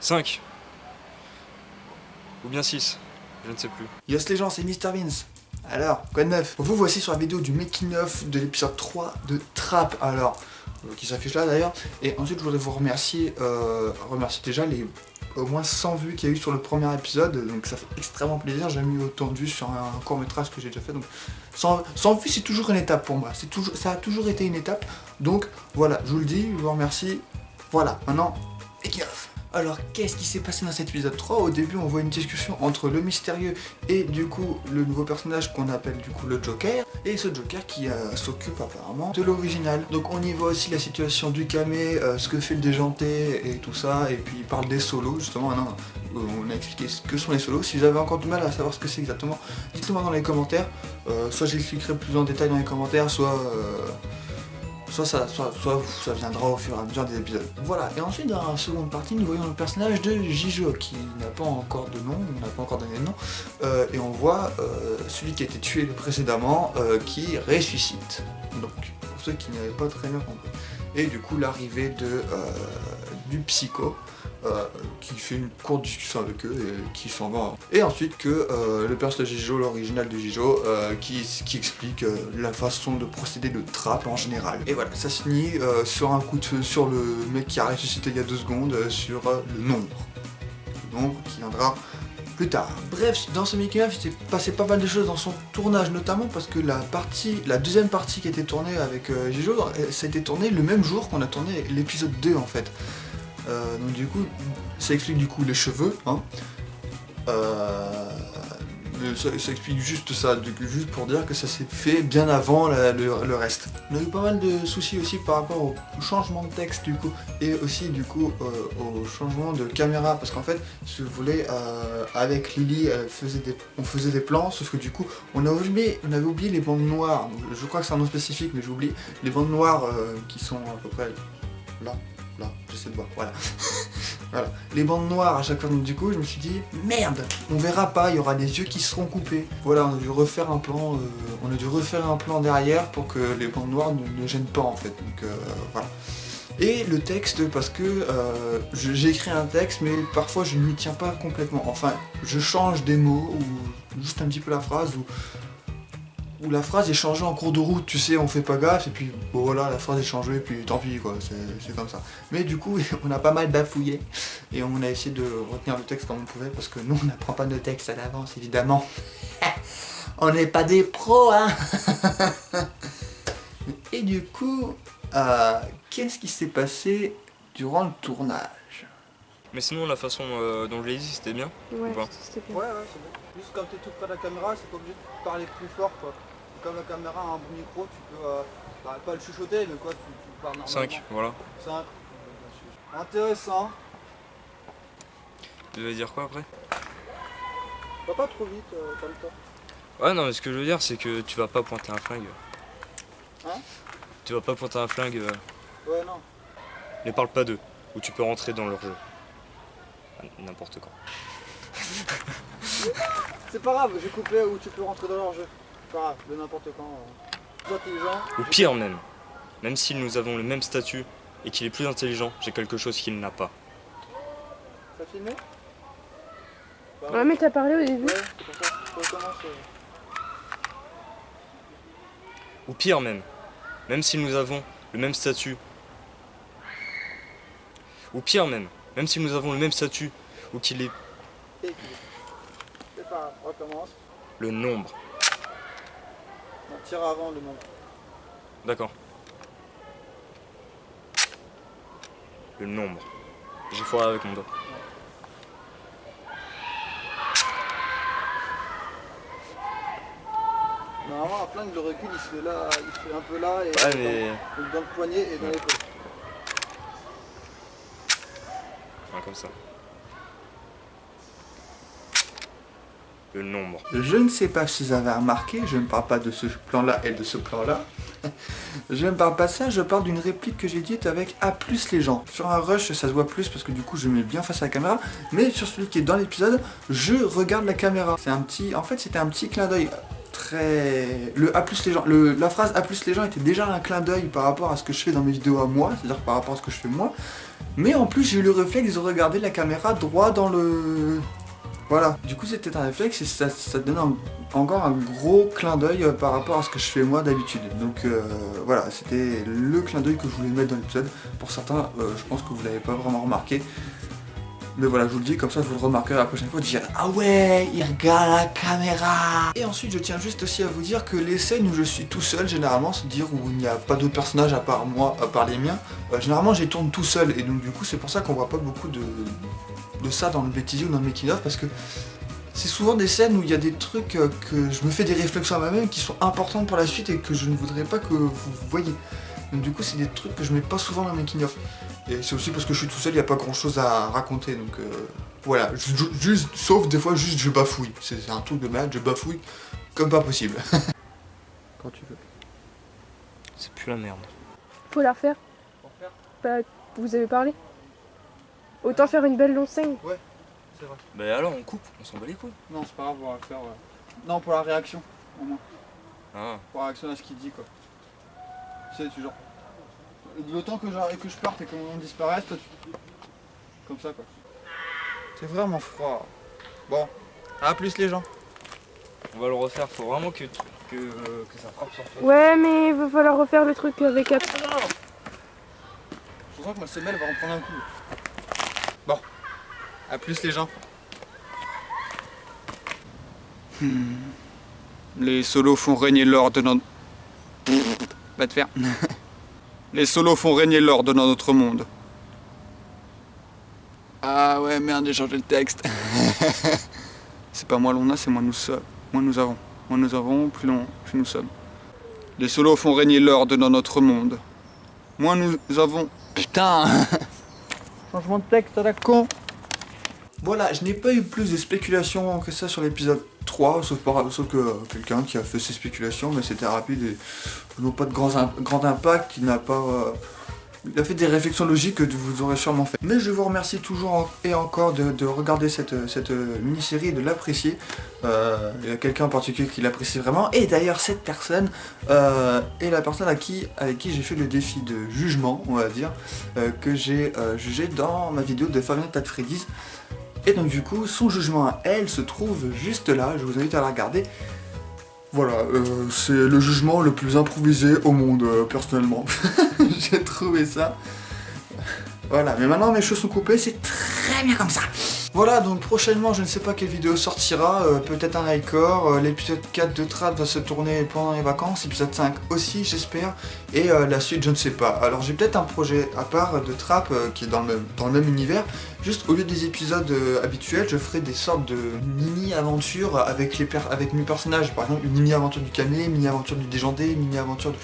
5. Ou bien 6. Je ne sais plus. Yes les gens, c'est Mr Vince. Alors, quoi de neuf? Vous voici sur la vidéo du making of de l'épisode 3 de Trap. Alors, qui s'affiche là d'ailleurs. Et ensuite, je voudrais vous remercier, déjà les au moins 100 vues qu'il y a eu sur le premier épisode. Donc ça fait extrêmement plaisir. J'ai mis autant de vues sur un court métrage que j'ai déjà fait. Donc 100 vues, c'est toujours une étape pour moi. Ça a toujours été une étape. Donc voilà, je vous le dis, je vous remercie. Voilà, maintenant, making of. Alors qu'est-ce qui s'est passé dans cet épisode 3? Au début on voit une discussion entre le mystérieux et du coup le nouveau personnage qu'on appelle du coup le Joker. Et ce Joker qui s'occupe apparemment de l'original. Donc on y voit aussi la situation du camé, ce que fait le déjanté et tout ça. Et puis il parle des solos justement. Maintenant on a expliqué ce que sont les solos. Si vous avez encore du mal à savoir ce que c'est exactement, dites-le moi dans les commentaires. Soit j'expliquerai plus en détail dans les commentaires, soit ça viendra au fur et à mesure des épisodes. Voilà, et ensuite dans la seconde partie, nous voyons le personnage de Jijo qui n'a pas encore de nom, on n'a pas encore donné de nom, et on voit celui qui a été tué précédemment qui ressuscite. Donc, pour ceux qui n'avaient pas très bien compris. Et du coup, l'arrivée du psycho. Qui fait une courte discussion avec eux et qui s'en va. Et ensuite que le personnage de Jijo, l'original de Jijo, qui explique la façon de procéder de Trap en général. Et voilà, ça se finit sur un coup de feu sur le mec qui a ressuscité il y a 2 secondes, sur le nombre. Le nombre qui viendra plus tard. Bref, dans ce making-of, il s'est passé pas mal de choses dans son tournage, notamment parce que la deuxième partie qui a été tournée avec Jijo, ça a été tourné le même jour qu'on a tourné l'épisode 2 en fait. Donc du coup, ça explique du coup les cheveux, hein. Ça explique juste ça, juste pour dire que ça s'est fait bien avant le reste. On a eu pas mal de soucis aussi par rapport au changement de texte du coup, et aussi du coup au changement de caméra, parce qu'en fait, si vous voulez, avec Lily, on faisait des plans, sauf que du coup, on avait oublié les bandes noires. Je crois que c'est un nom spécifique, mais j'oublie les bandes noires qui sont à peu près là. Là, j'essaie de voir, voilà. Voilà. Les bandes noires à chaque fois, donc du coup je me suis dit merde, on verra pas, il y aura des yeux qui seront coupés. Voilà, on a dû refaire un plan, derrière pour que les bandes noires ne gênent pas en fait. Donc voilà. Et le texte, parce que j'ai écrit un texte mais parfois je ne m'y tiens pas complètement. Enfin, je change des mots ou juste un petit peu la phrase où la phrase est changée en cours de route, tu sais, on fait pas gaffe, et puis bon voilà, la phrase est changée, et puis tant pis quoi, c'est comme ça. Mais du coup, on a pas mal bafouillé, et on a essayé de retenir le texte comme on pouvait, parce que nous, on n'apprend pas de texte à l'avance, évidemment. On n'est pas des pros, hein. Et du coup, qu'est-ce qui s'est passé durant le tournage? Mais sinon, la façon dont je l'ai dit, c'était bien? Ouais, ou pas? c'était bien. Ouais, c'est bon. Juste quand t'es tout près de la caméra, c'est pas obligé de parler plus fort quoi. Comme la caméra a un bon micro, tu peux pas le chuchoter, mais quoi, tu parles normalement. 5, voilà. 5. Intéressant. Tu devais dire quoi après? Va pas trop vite, comme toi. Ouais, non, mais ce que je veux dire, c'est que tu vas pas pointer un flingue. Hein? Tu vas pas pointer un flingue. Ouais, non. Ne parle pas d'eux, ou tu peux rentrer dans leur jeu. N'importe quand. C'est pas grave, j'ai coupé où tu peux rentrer dans leur jeu. C'est pas grave, de n'importe quand. Plus intelligent. Ou pire même si nous avons le même statut et qu'il est plus intelligent, j'ai quelque chose qu'il n'a pas. Ça filmé? Ouais, mais t'as parlé au début. Ouais, c'est pour ça. Je recommence. Ou pire même si nous avons le même statut. Ou pire même si nous avons le même statut ou qu'il est C'est pas grave, recommence. le nombre. On tire avant le nombre. D'accord. Le nombre. J'ai foiré avec mon doigt. Normalement, un flingue, le recul, il se fait là, il se fait un peu là, et Ouais, mais... dans le poignet et dans l'épaule. Ouais, comme ça. Le nombre. Je ne sais pas si vous avez remarqué, je ne parle pas de ce plan-là et de ce plan-là. Je ne parle pas de ça, je parle d'une réplique que j'ai dite avec A plus les gens. Sur un rush, ça se voit plus parce que du coup je mets bien face à la caméra, mais sur celui qui est dans l'épisode, je regarde la caméra. C'est un petit, en fait c'était un petit clin d'œil très... Le A plus les gens, la phrase A plus les gens était déjà un clin d'œil par rapport à ce que je fais dans mes vidéos à moi, c'est-à-dire par rapport à ce que je fais moi. Mais en plus j'ai eu le réflexe de regarder la caméra droit dans le... Voilà, du coup c'était un réflexe et ça donne encore un gros clin d'œil par rapport à ce que je fais moi d'habitude. Donc voilà, c'était le clin d'œil que je voulais mettre dans l'épisode. Pour certains, je pense que vous l'avez pas vraiment remarqué. Mais voilà, je vous le dis, comme ça vous le remarquerez la prochaine fois, dire ah ouais, il regarde la caméra. Et ensuite je tiens juste aussi à vous dire que les scènes où je suis tout seul, généralement, c'est-à-dire où il n'y a pas d'autres personnages à part moi, à part les miens, généralement je les tourne tout seul. Et donc du coup c'est pour ça qu'on voit pas beaucoup de ça dans le bêtisier ou dans le making of, parce que c'est souvent des scènes où il y a des trucs que je me fais des réflexions à moi-même qui sont importantes pour la suite et que je ne voudrais pas que vous voyez. Donc du coup c'est des trucs que je mets pas souvent dans le making of. Et c'est aussi parce que je suis tout seul, il n'y a pas grand chose à raconter, donc voilà, juste, sauf des fois juste je bafouille. C'est un truc de merde, je bafouille comme pas possible. Quand tu veux. C'est plus la merde. Faut la refaire. Bah, vous avez parlé. Autant faire une belle longue scène. Ouais, c'est vrai. Bah alors on coupe, on s'en bat les couilles. Non, c'est pas grave, on va faire... Non, pour la réaction, au moins. Ah. Pour la réaction à ce qu'il dit, quoi. Tu genre... Le temps que je parte et que mon nom disparaisse, toi tu... Comme ça, quoi. C'est vraiment froid. Bon, à plus les gens. On va le refaire, faut vraiment que ça frappe sur toi. Ouais, mais il va falloir refaire le truc avec... Je sens que ma semelle va en prendre un coup. Bon, à plus les gens. Les solos font régner l'ordre dans... Va te faire. Les solos font régner l'ordre dans notre monde. Ah ouais, merde, j'ai changé le texte. C'est pas moi l'on a, c'est moi nous sommes. Moi nous avons. Moins nous avons, plus nous sommes. Les solos font régner l'ordre dans notre monde. Moins nous avons... Putain. Changement de texte à la con. Voilà, je n'ai pas eu plus de spéculations que ça sur l'épisode 3, sauf que quelqu'un qui a fait ses spéculations, mais c'était rapide et n'ont pas de grand impact, il a fait des réflexions logiques que vous aurez sûrement fait. Mais je vous remercie toujours et encore de regarder cette mini-série et de l'apprécier. Il y a quelqu'un en particulier qui l'apprécie vraiment, et d'ailleurs cette personne est la personne avec qui j'ai fait le défi de jugement, on va dire, que j'ai jugé dans ma vidéo de Five Nights at Freddy's. Et donc du coup, son jugement à elle se trouve juste là, je vous invite à la regarder. Voilà, c'est le jugement le plus improvisé au monde, personnellement. J'ai trouvé ça. Voilà, mais maintenant mes cheveux sont coupés, c'est très bien comme ça. Voilà, donc prochainement, je ne sais pas quelle vidéo sortira, peut-être un Icor, l'épisode 4 de Trap va se tourner pendant les vacances, l'épisode 5 aussi, j'espère, et la suite, je ne sais pas. Alors j'ai peut-être un projet à part de Trap qui est dans le même univers, juste au lieu des épisodes habituels, je ferai des sortes de mini-aventures avec mes personnages, par exemple une mini-aventure du Camé, une mini-aventure du Déjandé, une mini-aventure du...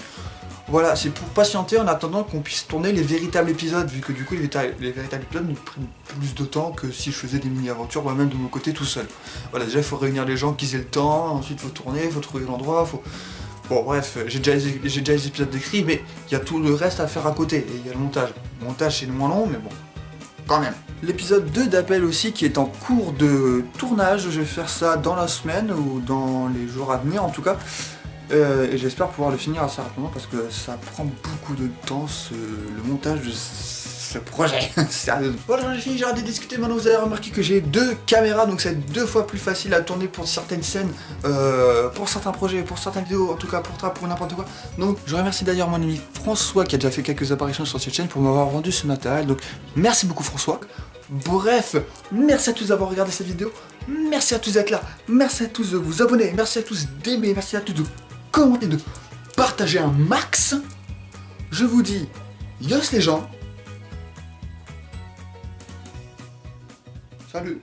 Voilà, c'est pour patienter en attendant qu'on puisse tourner les véritables épisodes, vu que du coup les véritables épisodes nous prennent plus de temps que si je faisais des mini-aventures moi-même de mon côté tout seul. Voilà, déjà il faut réunir les gens qui aient le temps, ensuite il faut tourner, il faut trouver l'endroit, faut... Bon bref, j'ai déjà les épisodes décrits, mais il y a tout le reste à faire à côté, et il y a le montage. Le montage c'est le moins long, mais bon, quand même. L'épisode 2 d'Appel aussi qui est en cours de tournage, je vais faire ça dans la semaine, ou dans les jours à venir en tout cas. Et j'espère pouvoir le finir assez rapidement parce que ça prend beaucoup de temps le montage de ce projet. Sérieux. Voilà, j'ai fini, j'ai arrêté de discuter. Maintenant vous avez remarqué que j'ai 2 caméras, donc c'est 2 fois plus facile à tourner pour certaines scènes, pour certains projets, pour certaines vidéos, en tout cas pour Trap, pour n'importe quoi. Donc je remercie d'ailleurs mon ami François qui a déjà fait quelques apparitions sur cette chaîne pour m'avoir vendu ce matériel. Donc merci beaucoup François. Bref, merci à tous d'avoir regardé cette vidéo. Merci à tous d'être là. Merci à tous de vous abonner. Merci à tous d'aimer. Merci à tous de commenter, de partager un max. Je vous dis, yos les gens. Salut.